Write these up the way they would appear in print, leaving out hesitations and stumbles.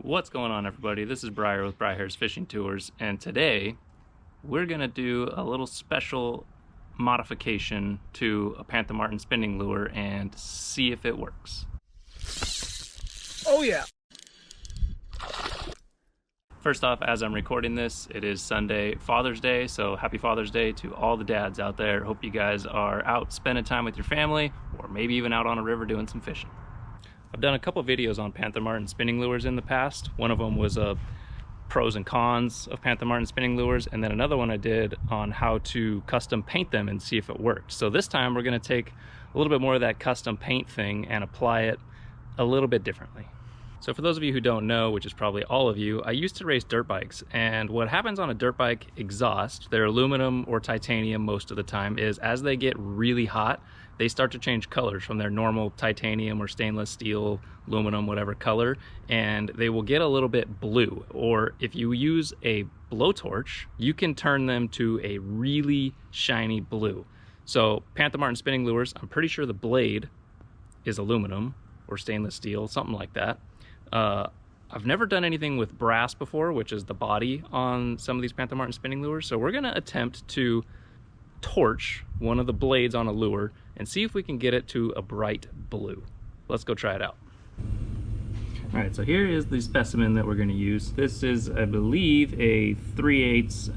What's going on, everybody? This is Briar with Briar's Fishing Tours, and today we're gonna do a little special modification to a Panther Martin spinning lure and see if it works. Oh yeah! First off, as I'm recording this, it is Sunday, Father's Day, so happy Father's Day to all the dads out there. Hope you guys are out spending time with your family, or maybe even out on a river doing some fishing. I've done a couple videos on Panther Martin spinning lures in the past. One of them was pros and cons of Panther Martin spinning lures, and then another one I did on how to custom paint them and see if it worked. So this time we're going to take a little bit more of that custom paint thing and apply it a little bit differently. So for those of you who don't know, which is probably all of you, I used to race dirt bikes, and what happens on a dirt bike exhaust, they're aluminum or titanium most of the time, is as they get really hot, they start to change colors from their normal titanium or stainless steel, aluminum, whatever color, and they will get a little bit blue. Or if you use a blowtorch, you can turn them to a really shiny blue. So Panther Martin spinning lures, I'm pretty sure the blade is aluminum or stainless steel, something like that. I've never done anything with brass before, which is the body on some of these Panther Martin spinning lures. So we're gonna attempt to torch one of the blades on a lure and see if we can get it to a bright blue. Let's go try it out. All right, so here is the specimen that we're gonna use. This is, I believe, a 3/8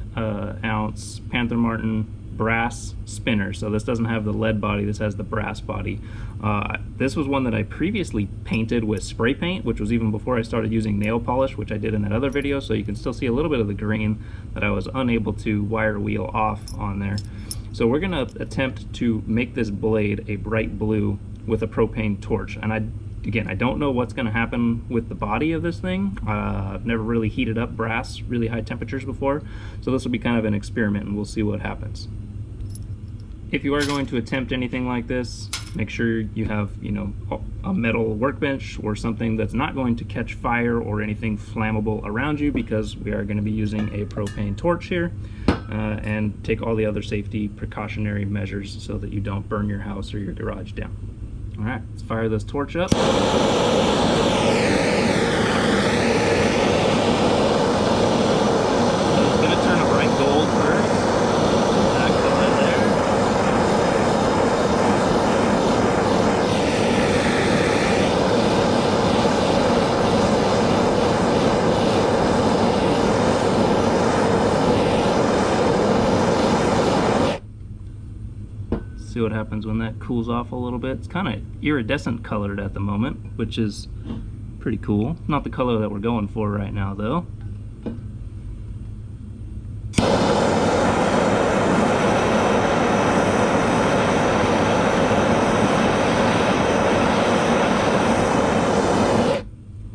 ounce Panther Martin brass spinner. So this doesn't have the lead body, this has the brass body. This was one that I previously painted with spray paint, which was even before I started using nail polish, which I did in that other video, so you can still see a little bit of the grain that I was unable to wire wheel off on there. So we're gonna attempt to make this blade a bright blue with a propane torch. And I don't know what's gonna happen with the body of this thing. I've never really heated up brass really high temperatures before, so this will be kind of an experiment and we'll see what happens. If you are going to attempt anything like this, make sure you have, a metal workbench or something that's not going to catch fire or anything flammable around you, because we are going to be using a propane torch here, and take all the other safety precautionary measures so that you don't burn your house or your garage down. All right, let's fire this torch up. It's going to turn a bright gold first. See what happens when that cools off a little bit. It's kind of iridescent colored at the moment, which is pretty cool. Not the color that we're going for right now, though.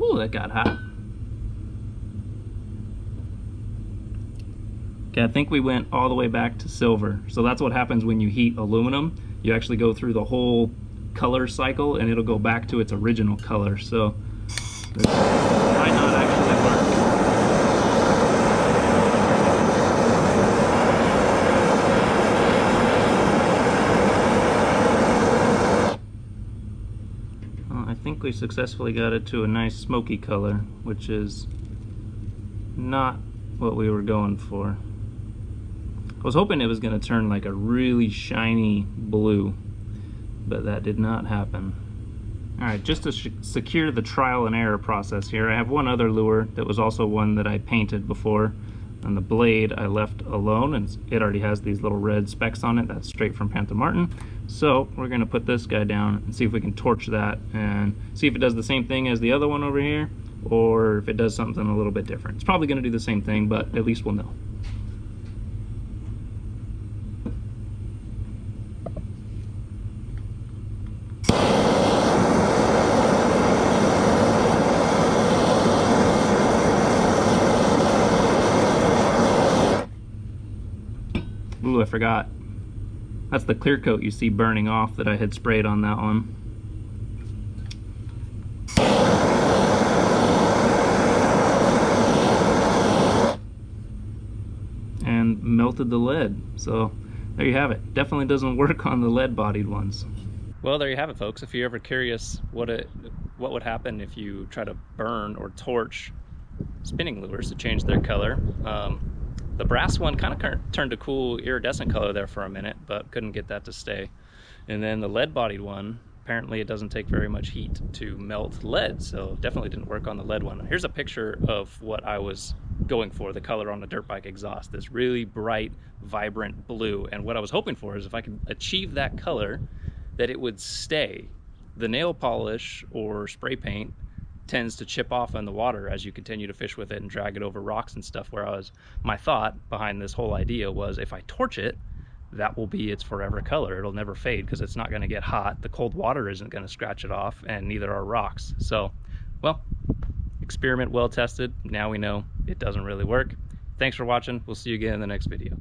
Ooh, that got hot. Okay, I think we went all the way back to silver. So that's what happens when you heat aluminum. You actually go through the whole color cycle and it'll go back to its original color. So this might not actually work. Well, I think we successfully got it to a nice smoky color, which is not what we were going for. I was hoping it was going to turn like a really shiny blue, but that did not happen. Alright, just to secure the trial and error process here, I have one other lure that was also one that I painted before, and the blade I left alone, and it already has these little red specks on it. That's straight from Panther Martin. So we're going to put this guy down and see if we can torch that and see if it does the same thing as the other one over here, or if it does something a little bit different. It's probably going to do the same thing, but at least we'll know. Ooh, I forgot. That's the clear coat you see burning off that I had sprayed on that one. And melted the lead. So there you have it. Definitely doesn't work on the lead bodied ones. Well, there you have it, folks. If you're ever curious what would happen if you try to burn or torch spinning lures to change their color. The brass one kind of turned a cool iridescent color there for a minute, but couldn't get that to stay. And then the lead-bodied one, apparently it doesn't take very much heat to melt lead, so definitely didn't work on the lead one. Here's a picture of what I was going for, the color on the dirt bike exhaust, this really bright, vibrant blue. And what I was hoping for is if I could achieve that color, that it would stay. The nail polish or spray paint tends to chip off in the water as you continue to fish with it and drag it over rocks and stuff, my thought behind this whole idea was if I torch it, that will be its forever color. It'll never fade because it's not going to get hot. The cold water isn't going to scratch it off, and neither are rocks. So, well, experiment well tested. Now we know it doesn't really work. Thanks for watching. We'll see you again in the next video.